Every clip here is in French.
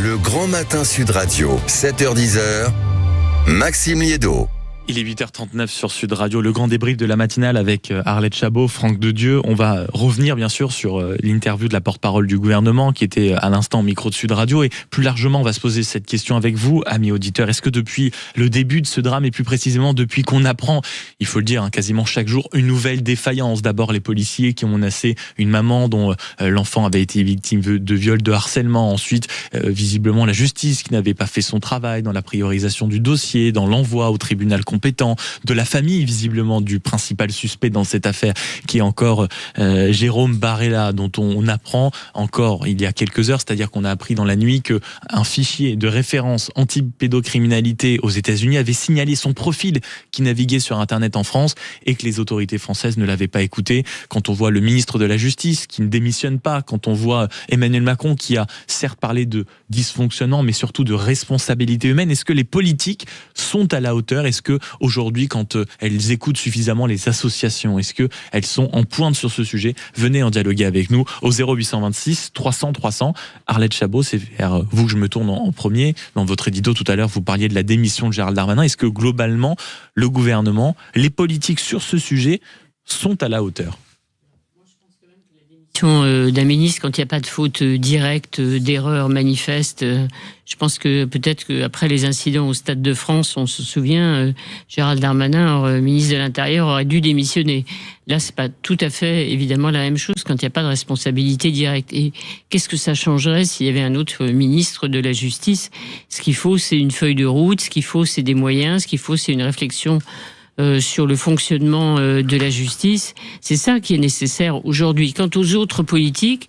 Le Grand Matin Sud Radio, 7h-10h, Maxime Liédot. Il est 8h39 sur Sud Radio, le grand débrief de la matinale avec Arlette Chabot, Franck Dedieu. On va revenir bien sûr sur l'interview de la porte-parole du gouvernement qui était à l'instant au micro de Sud Radio. Et plus largement, on va se poser cette question avec vous, amis auditeurs. Est-ce que depuis le début de ce drame, et plus précisément depuis qu'on apprend, il faut le dire, quasiment chaque jour, une nouvelle défaillance. D'abord les policiers qui ont menacé une maman dont l'enfant avait été victime de viol, de harcèlement. Ensuite, visiblement la justice qui n'avait pas fait son travail dans la priorisation du dossier, dans l'envoi au tribunal compétent, de la famille visiblement du principal suspect dans cette affaire qui est encore Jérôme Barella, dont on apprend encore il y a quelques heures, c'est-à-dire qu'on a appris dans la nuit qu'un fichier de référence anti-pédocriminalité aux États-Unis avait signalé son profil qui naviguait sur Internet en France et que les autorités françaises ne l'avaient pas écouté. Quand on voit le ministre de la Justice qui ne démissionne pas, quand on voit Emmanuel Macron qui a certes parlé de dysfonctionnement mais surtout de responsabilité humaine, est-ce que les politiques sont à la hauteur? Est-ce que aujourd'hui, quand elles écoutent suffisamment les associations, est-ce qu'elles sont en pointe sur ce sujet? Venez en dialoguer avec nous au 0826 300 300. Arlette Chabot, c'est vers vous que je me tourne en premier. Dans votre édito tout à l'heure, vous parliez de la démission de Gérald Darmanin. Est-ce que globalement, le gouvernement, les politiques sur ce sujet sont à la hauteur? D'un ministre, quand il n'y a pas de faute directe, d'erreur manifeste, je pense que peut-être qu'après les incidents au Stade de France, on se souvient, Gérald Darmanin, ministre de l'Intérieur, aurait dû démissionner. Là, c'est pas tout à fait évidemment la même chose quand il n'y a pas de responsabilité directe. Et qu'est-ce que ça changerait s'il y avait un autre ministre de la Justice? Ce qu'il faut, c'est une feuille de route, ce qu'il faut, c'est des moyens, ce qu'il faut, c'est une réflexion sur le fonctionnement de la justice. C'est ça qui est nécessaire aujourd'hui. Quant aux autres politiques,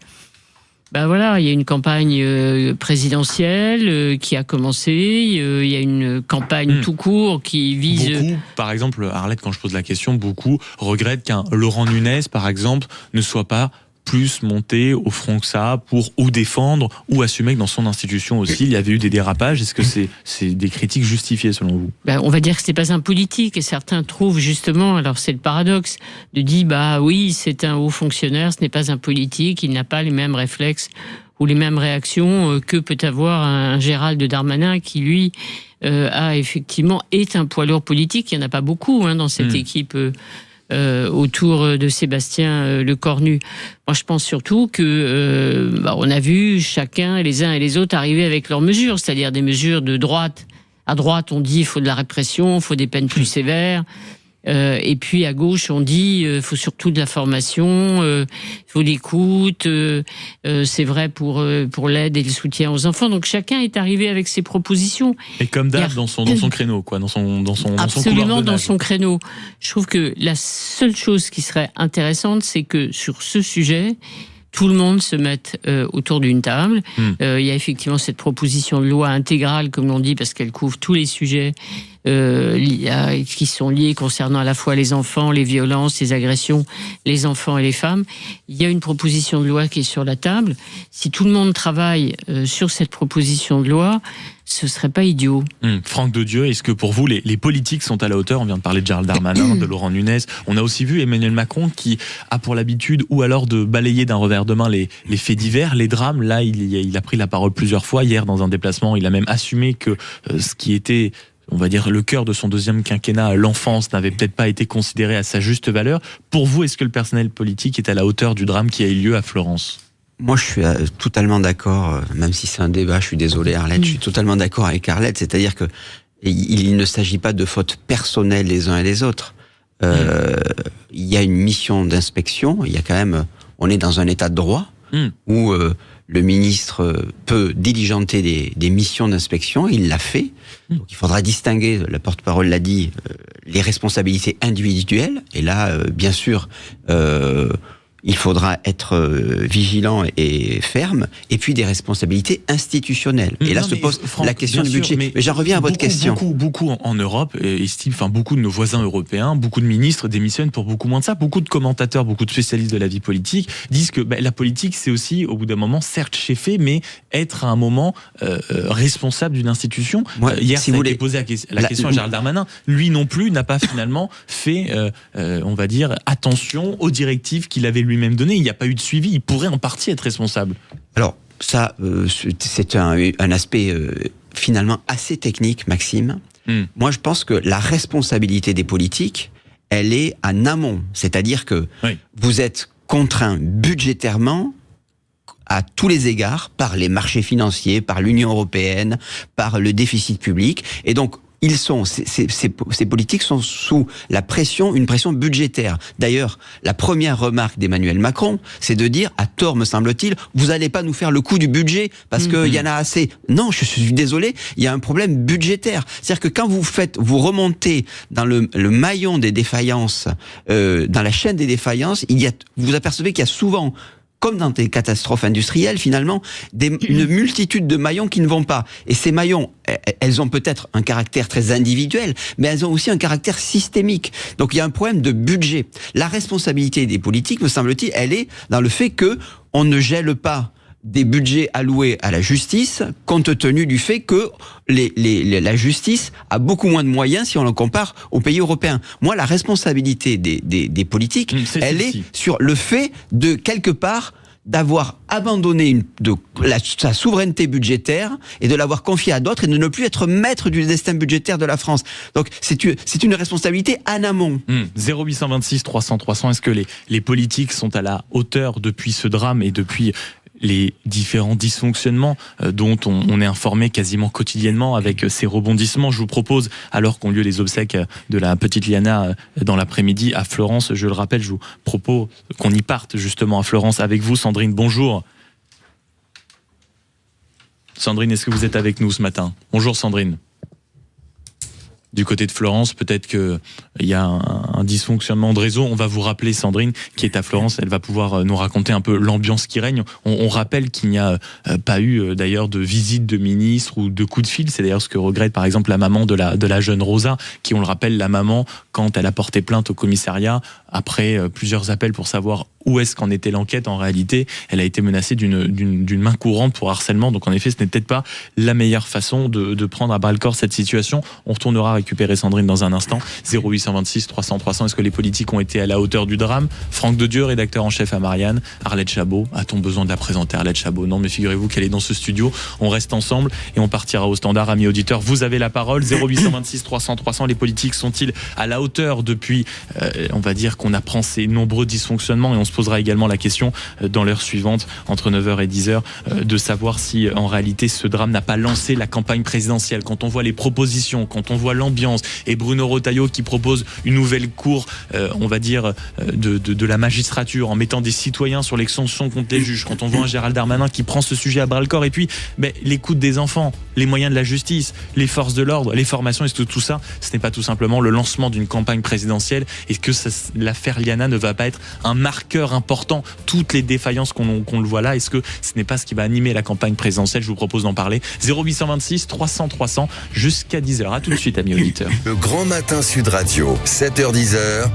ben voilà, il y a une campagne présidentielle qui a commencé, il y a une campagne tout court qui vise... Beaucoup, par exemple, Arlette, quand je pose la question, beaucoup regrettent qu'un Laurent Nunez, par exemple, ne soit pas plus monté au front que ça pour ou défendre ou assumer que dans son institution aussi il y avait eu des dérapages. Est-ce que c'est des critiques justifiées selon vous? On va dire que c'est pas un politique et certains trouvent justement, alors c'est le paradoxe, de dire bah oui c'est un haut fonctionnaire, ce n'est pas un politique, il n'a pas les mêmes réflexes ou les mêmes réactions que peut avoir un Gérald Darmanin qui lui a effectivement est un poids lourd politique. Il n'y en a pas beaucoup dans cette équipe autour de Sébastien Lecornu. Moi, je pense surtout que on a vu chacun, les uns et les autres, arriver avec leurs mesures, c'est-à-dire des mesures de droite. À droite, on dit il faut de la répression, il faut des peines plus sévères. Et puis à gauche, on dit faut surtout de la formation, faut l'écoute. C'est vrai pour l'aide et le soutien aux enfants. Donc chacun est arrivé avec ses propositions. Et comme d'hab dans son créneau, quoi, dans son absolument dans son créneau. Je trouve que la seule chose qui serait intéressante, c'est que sur ce sujet, tout le monde se mette autour d'une table. Il y a effectivement cette proposition de loi intégrale, comme l'on dit, parce qu'elle couvre tous les sujets qui sont liés concernant à la fois les enfants, les violences, les agressions, les enfants et les femmes. Il y a une proposition de loi qui est sur la table. Si tout le monde travaille sur cette proposition de loi, ce serait pas idiot. Franck Dedieu, est-ce que pour vous, les politiques sont à la hauteur? On vient de parler de Gérald Darmanin, de Laurent Nunez. On a aussi vu Emmanuel Macron qui a pour l'habitude, ou alors de balayer d'un revers de main les faits divers, les drames. Là, il a pris la parole plusieurs fois. Hier, dans un déplacement, il a même assumé que ce qui était, on va dire, le cœur de son deuxième quinquennat, l'enfance, n'avait peut-être pas été considéré à sa juste valeur. Pour vous, est-ce que le personnel politique est à la hauteur du drame qui a eu lieu à Florence? Moi, je suis totalement d'accord, même si c'est un débat, je suis désolé Arlette, je suis totalement d'accord avec Arlette, c'est-à-dire que il ne s'agit pas de fautes personnelles les uns et les autres. Il y a une mission d'inspection, il y a quand même, on est dans un état de droit, où le ministre peut diligenter des missions d'inspection, il l'a fait. Donc il faudra distinguer, la porte-parole l'a dit, les responsabilités individuelles, et là, bien sûr, il faudra être vigilant et ferme, et puis des responsabilités institutionnelles. Et là se pose la question du budget. Mais j'en reviens à votre question. Beaucoup en Europe estiment, beaucoup de nos voisins européens, beaucoup de ministres démissionnent pour beaucoup moins de ça. Beaucoup de commentateurs, beaucoup de spécialistes de la vie politique disent que la politique, c'est aussi, au bout d'un moment, certes cheffer, mais être à un moment responsable d'une institution. Hier, si vous avez posé la question à Gérald Darmanin. Lui non plus n'a pas finalement fait, on va dire, attention aux directives qu'il avait lui-même donné. Il n'y a pas eu de suivi. Il pourrait en partie être responsable. Alors, ça, c'est un aspect finalement assez technique, Maxime. Moi, je pense que la responsabilité des politiques, elle est en amont. C'est-à-dire que vous êtes contraint budgétairement à tous les égards par les marchés financiers, par l'Union européenne, par le déficit public. Et donc, ces politiques sont sous une pression budgétaire. D'ailleurs, la première remarque d'Emmanuel Macron, c'est de dire, à tort me semble-t-il, vous n'allez pas nous faire le coup du budget parce qu'il y en a assez. Non, je suis désolé, il y a un problème budgétaire. C'est-à-dire que quand vous remontez dans le maillon des défaillances, dans la chaîne des défaillances, vous apercevez qu'il y a souvent, comme dans des catastrophes industrielles, finalement, une multitude de maillons qui ne vont pas. Et ces maillons, elles ont peut-être un caractère très individuel, mais elles ont aussi un caractère systémique. Donc il y a un problème de budget. La responsabilité des politiques, me semble-t-il, elle est dans le fait que on ne gèle pas des budgets alloués à la justice, compte tenu du fait que la justice a beaucoup moins de moyens si on le compare aux pays européens. Moi, la responsabilité des politiques, elle est sur le fait de, quelque part, d'avoir abandonné sa souveraineté budgétaire et de l'avoir confiée à d'autres et de ne plus être maître du destin budgétaire de la France. Donc c'est une responsabilité en amont. 0826 300 300, est-ce que les politiques sont à la hauteur depuis ce drame et depuis les différents dysfonctionnements dont on est informé quasiment quotidiennement avec ces rebondissements? Je vous propose, alors qu'ont lieu les obsèques de la petite Liana dans l'après-midi à Florence, je le rappelle, je vous propose qu'on y parte justement à Florence avec vous. Sandrine, bonjour. Sandrine, est-ce que vous êtes avec nous ce matin? Bonjour Sandrine. Du côté de Florence, peut-être qu'il y a un dysfonctionnement de réseau. On va vous rappeler Sandrine, qui est à Florence. Elle va pouvoir nous raconter un peu l'ambiance qui règne. On rappelle qu'il n'y a pas eu d'ailleurs de visite de ministre ou de coup de fil. C'est d'ailleurs ce que regrette par exemple la maman de la jeune Rosa, qui, on le rappelle, la maman, quand elle a porté plainte au commissariat, après plusieurs appels pour savoir où est-ce qu'en était l'enquête, en réalité, elle a été menacée d'une main courante pour harcèlement. Donc en effet, ce n'est peut-être pas la meilleure façon de prendre à bras-le-corps cette situation. On retournera récupérer Sandrine dans un instant. 0826 300 300, est-ce que les politiques ont été à la hauteur du drame? Franck Dedieu, rédacteur en chef à Marianne. Arlette Chabot, a-t-on besoin de la présenter, Arlette Chabot? Non, mais figurez-vous qu'elle est dans ce studio. On reste ensemble et on partira au standard. Amis auditeurs, vous avez la parole. 0826 300 300, les politiques sont-ils à la hauteur depuis, on va dire, qu'on apprend ces nombreux dysfonctionnements? Et on se posera également la question dans l'heure suivante, entre 9h et 10h, de savoir si en réalité ce drame n'a pas lancé la campagne présidentielle. Quand on voit les propositions, quand on voit l'ambiance, et Bruno Retailleau qui propose une nouvelle cour, on va dire, de la magistrature, en mettant des citoyens sur les sanctions contre les juges, quand on voit un Gérald Darmanin qui prend ce sujet à bras-le-corps, et puis l'écoute des enfants, les moyens de la justice, les forces de l'ordre, les formations, est-ce que tout ça, ce n'est pas tout simplement le lancement d'une campagne présidentielle? Est-ce que l'affaire Liana ne va pas être un marqueur important? Toutes les défaillances qu'on le voit là, est-ce que ce n'est pas ce qui va animer la campagne présidentielle? Je vous propose d'en parler. 0826 300 300 jusqu'à 10h. À tout de suite, amis auditeurs. Le Grand Matin Sud Radio, 7h-10h,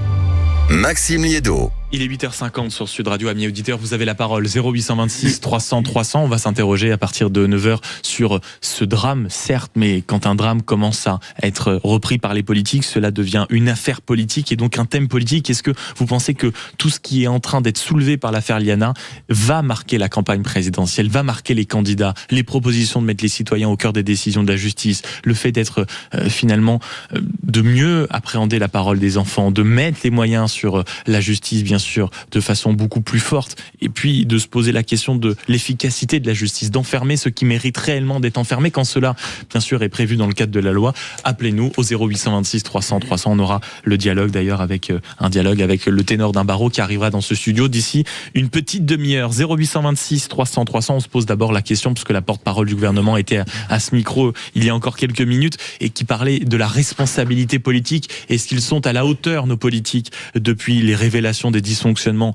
Maxime Liédo. Il est 8h50 sur Sud Radio, amis auditeurs, vous avez la parole. 0826 300 300, on va s'interroger à partir de 9h sur ce drame, certes, mais quand un drame commence à être repris par les politiques, cela devient une affaire politique et donc un thème politique. Est-ce que vous pensez que tout ce qui est en train d'être soulevé par l'affaire Liana va marquer la campagne présidentielle, va marquer les candidats, les propositions de mettre les citoyens au cœur des décisions de la justice, le fait d'être finalement de mieux appréhender la parole des enfants, de mettre les moyens sur la justice, bien sûr, de façon beaucoup plus forte, et puis de se poser la question de l'efficacité de la justice, d'enfermer ceux qui méritent réellement d'être enfermés quand cela, bien sûr, est prévu dans le cadre de la loi. Appelez-nous au 0826 300 300. On aura le dialogue d'ailleurs avec un dialogue avec le ténor d'un barreau qui arrivera dans ce studio d'ici une petite demi-heure. 0826 300 300. On se pose d'abord la question, puisque la porte-parole du gouvernement était à ce micro il y a encore quelques minutes et qui parlait de la responsabilité politique. Est-ce qu'ils sont à la hauteur, nos politiques, depuis les révélations des dysfonctionnements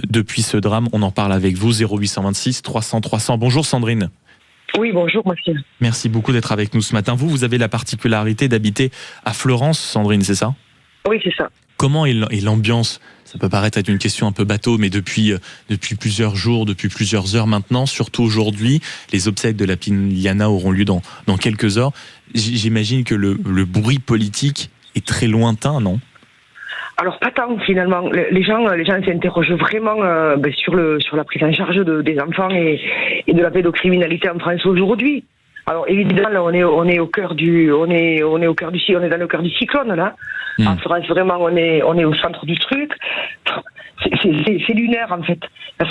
depuis ce drame? On en parle avec vous. 0826 300 300. Bonjour Sandrine. Oui, bonjour Maxime. Merci beaucoup d'être avec nous ce matin. Vous avez la particularité d'habiter à Florence, Sandrine, c'est ça? Oui, c'est ça. Comment est l'ambiance? Ça peut paraître être une question un peu bateau, mais depuis plusieurs jours, depuis plusieurs heures maintenant, surtout aujourd'hui, les obsèques de la Liana auront lieu dans quelques heures. J'imagine que le bruit politique est très lointain, non? Alors pas tant finalement. Les gens s'interrogent vraiment sur la prise en charge des enfants et de la pédocriminalité en France aujourd'hui. Alors évidemment, là, on est au cœur du cyclone là. En France, vraiment, on est au centre du truc. C'est lunaire en fait.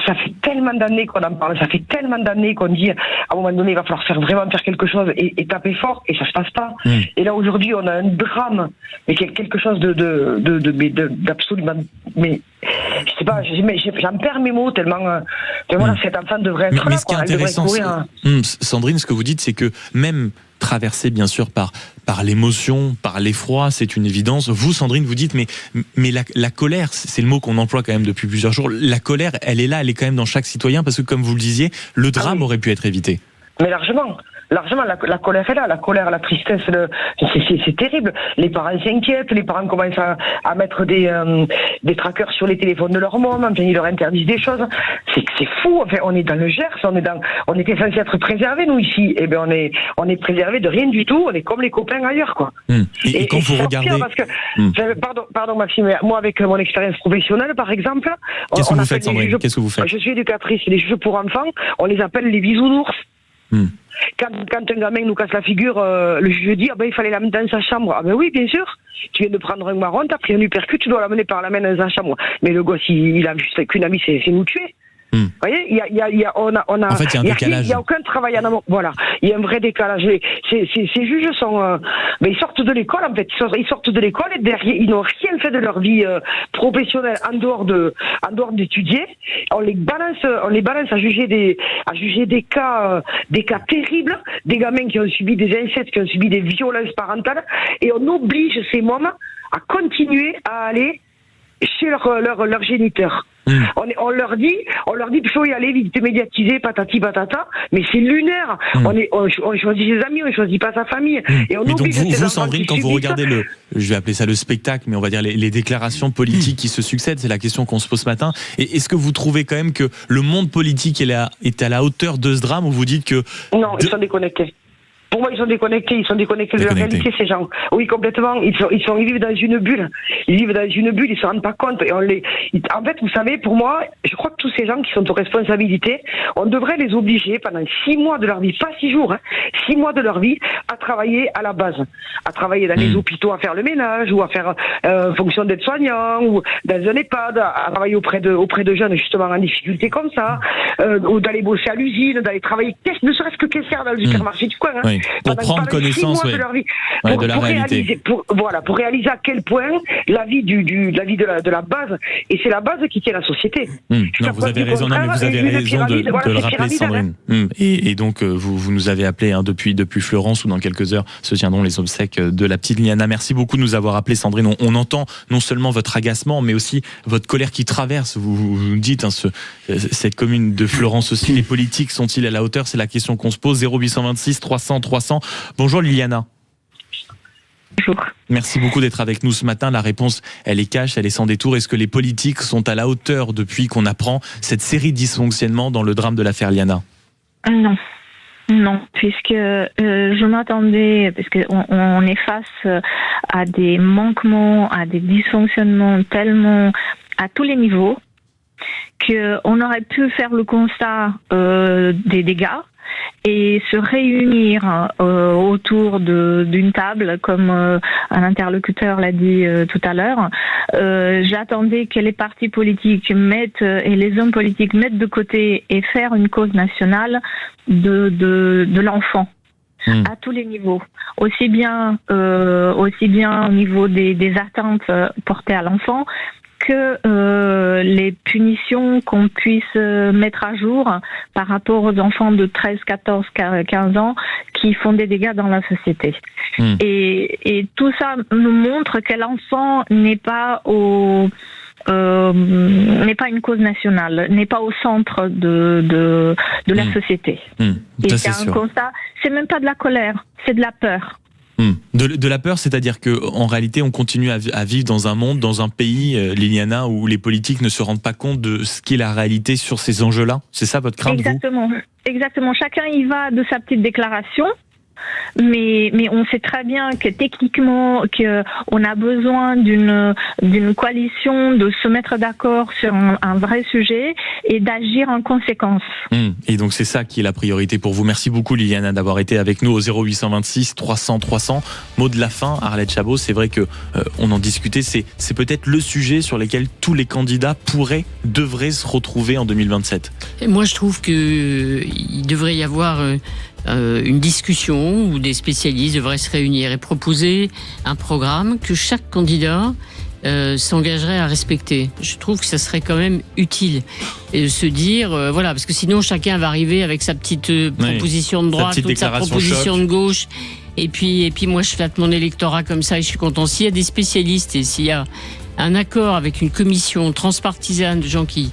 Ça fait tellement d'années qu'on en parle, ça fait tellement d'années qu'on dit à un moment donné il va falloir vraiment faire quelque chose et taper fort et ça se passe pas. Et là aujourd'hui on a un drame, mais quelque chose d'absolument, mais je sais pas, j'en perds mes mots tellement là, cet enfant devrait être mais ce qui est intéressant, Sandrine, ce que vous dites, c'est que même traversé bien sûr par l'émotion, par l'effroi, c'est une évidence. Vous, Sandrine, vous dites, mais la colère, c'est le mot qu'on emploie quand même depuis plusieurs jours, la colère, elle est là, elle est quand même dans chaque citoyen, parce que comme vous le disiez, le drame aurait pu être évité. Mais largement, la colère est là, la colère, la tristesse, c'est terrible. Les parents s'inquiètent, les parents commencent à mettre des trackers sur les téléphones de leur môme, enfin, ils leur interdisent des choses. C'est fou, enfin, on est dans le Gers, on était censé être préservés, nous, ici. Eh bien, on est préservés de rien du tout, on est comme les copains ailleurs, quoi. Et quand vous regardez... Parce que, pardon Maxime, moi, avec mon expérience professionnelle, par exemple... Qu'est-ce que vous faites, Sandrine? Qu'est-ce que vous faites? Je suis éducatrice, les juges pour enfants, on les appelle les bisounours. Quand un gamin nous casse la figure, le juge dit il fallait l'amener dans sa chambre. Ah ben oui, bien sûr. Tu viens de prendre un marron, t'as pris un uppercut, tu dois l'amener par la main dans sa chambre. Mais le gosse, il a juste qu'une amie, c'est nous tuer. Vous voyez, en fait, il y a un décalage. Il n'y a aucun travail en amont. Voilà, il y a un vrai décalage. Ces juges sont, ils sortent de l'école en fait. Ils sortent de l'école et derrière, ils n'ont rien fait de leur vie professionnelle en dehors d'étudier. On les balance à juger des cas terribles, des gamins qui ont subi des incestes, qui ont subi des violences parentales, et on oblige ces mômes à continuer à aller chez leur géniteur. On leur dit, il faut y aller, vite médiatiser, patati patata, mais c'est lunaire. On choisit ses amis, on choisit pas sa famille. Et on mais donc oblige vous Sandrine, quand vous regardez je vais appeler ça le spectacle, mais on va dire les déclarations politiques qui se succèdent, c'est la question qu'on se pose ce matin. Et est-ce que vous trouvez quand même que le monde politique est à la hauteur de ce drame, ou vous dites que... Non, ils sont déconnectés. Pour moi, ils sont déconnectés de la réalité, ces gens. Oui, complètement. Ils vivent dans une bulle. Ils se rendent pas compte. Et en fait, vous savez, pour moi, je crois que tous ces gens qui sont aux responsabilités, on devrait les obliger pendant 6 mois de leur vie, pas 6 jours, 6 mois de leur vie, à travailler à la base. À travailler dans les hôpitaux, à faire le ménage, ou à faire fonction d'aide-soignant, ou dans un EHPAD, à travailler auprès de jeunes, justement, en difficulté comme ça, ou d'aller bosser à l'usine, d'aller travailler, ne serait-ce que caissière dans le supermarché du coin, Oui. Pour prendre connaissance de leur vie, de la réalité. Pour réaliser à quel point la vie de la base, et c'est la base qui tient la société. Non, vous avez raison, de le rappeler, Sandrine. Et donc, vous nous avez appelé depuis Florence, où dans quelques heures se tiendront les obsèques de la petite Liana. Merci beaucoup de nous avoir appelé, Sandrine. On entend non seulement votre agacement, mais aussi votre colère qui traverse. Vous nous dites, cette commune de Florence aussi, les politiques sont-ils à la hauteur? C'est la question qu'on se pose. 0826 300 300. Bonjour Liliana. Bonjour. Merci beaucoup d'être avec nous ce matin. La réponse, elle est cash, elle est sans détour. Est-ce que les politiques sont à la hauteur depuis qu'on apprend cette série de dysfonctionnements dans le drame de l'affaire Liana? Non, puisque je m'attendais, parce qu'on est face à des manquements, à des dysfonctionnements tellement à tous les niveaux, qu'on aurait pu faire le constat des dégâts et se réunir autour d'une table, comme un interlocuteur l'a dit tout à l'heure. J'attendais que les partis politiques et les hommes politiques mettent de côté et faire une cause nationale de l'enfant. À tous les niveaux, aussi bien au niveau des attentes portées à l'enfant que les punitions qu'on puisse mettre à jour par rapport aux enfants de 13, 14, 15 ans qui font des dégâts dans la société. Et tout ça nous montre que l'enfant n'est pas n'est pas une cause nationale, n'est pas au centre de la société. Et c'est un constat, c'est même pas de la colère, c'est de la peur. De la peur, c'est-à-dire qu'en réalité, on continue à vivre dans un monde, dans un pays, Liliana, où les politiques ne se rendent pas compte de ce qu'est la réalité sur ces enjeux-là. C'est ça votre crainte? Exactement. Chacun y va de sa petite déclaration. Mais on sait très bien que techniquement, on a besoin d'une coalition, de se mettre d'accord sur un vrai sujet et d'agir en conséquence. Et donc c'est ça qui est la priorité pour vous. Merci beaucoup Liliana d'avoir été avec nous au 0826 300 300. Mot de la fin, Arlette Chabot, c'est vrai que on en discutait, c'est peut-être le sujet sur lequel tous les candidats devraient se retrouver en 2027. Et moi je trouve qu'il devrait y avoir une discussion où des spécialistes devraient se réunir et proposer un programme que chaque candidat s'engagerait à respecter. Je trouve que ça serait quand même utile et de se dire voilà, parce que sinon chacun va arriver avec sa petite proposition de droite ou sa proposition de gauche et puis moi je flatte mon électorat comme ça et je suis content. S'il y a des spécialistes et s'il y a un accord avec une commission transpartisane de gens qui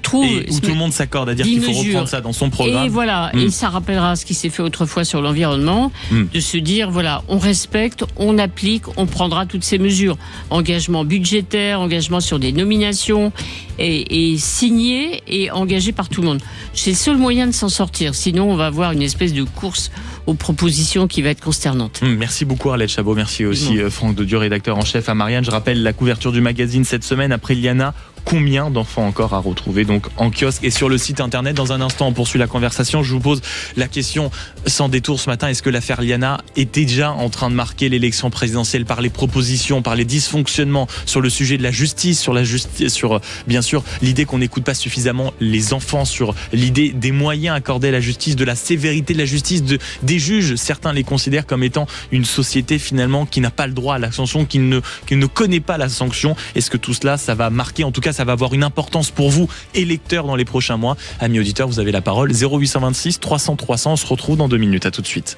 trouvent... Et où tout le monde s'accorde à dire qu'il faut reprendre ça dans son programme. Et voilà, et ça rappellera ce qui s'est fait autrefois sur l'environnement, de se dire, voilà, on respecte, on applique, on prendra toutes ces mesures. Engagement budgétaire, engagement sur des nominations, et signé et engagé par tout le monde. C'est le seul moyen de s'en sortir, sinon on va avoir une espèce de course aux propositions qui va être consternante. Merci beaucoup Arlette Chabot, merci aussi Franck de Dieu, rédacteur en chef à Marianne. Je rappelle la couverture du magazine cette semaine après Liana. Combien d'enfants encore à retrouver donc en kiosque et sur le site internet? Dans un instant, on poursuit la conversation. Je vous pose la question sans détour ce matin. Est-ce que l'affaire Liana est déjà en train de marquer l'élection présidentielle par les propositions, par les dysfonctionnements sur le sujet de la justice, sur bien sûr l'idée qu'on n'écoute pas suffisamment les enfants, sur l'idée des moyens accordés à la justice, de la sévérité de la justice, des juges? Certains les considèrent comme étant une société finalement qui n'a pas le droit à la sanction, qui ne connaît pas la sanction. Est-ce que tout cela, ça va marquer, en tout cas ça va avoir une importance pour vous, électeurs, dans les prochains mois? Amis auditeurs, vous avez la parole. 0826 300 300, on se retrouve dans 2 minutes. À tout de suite.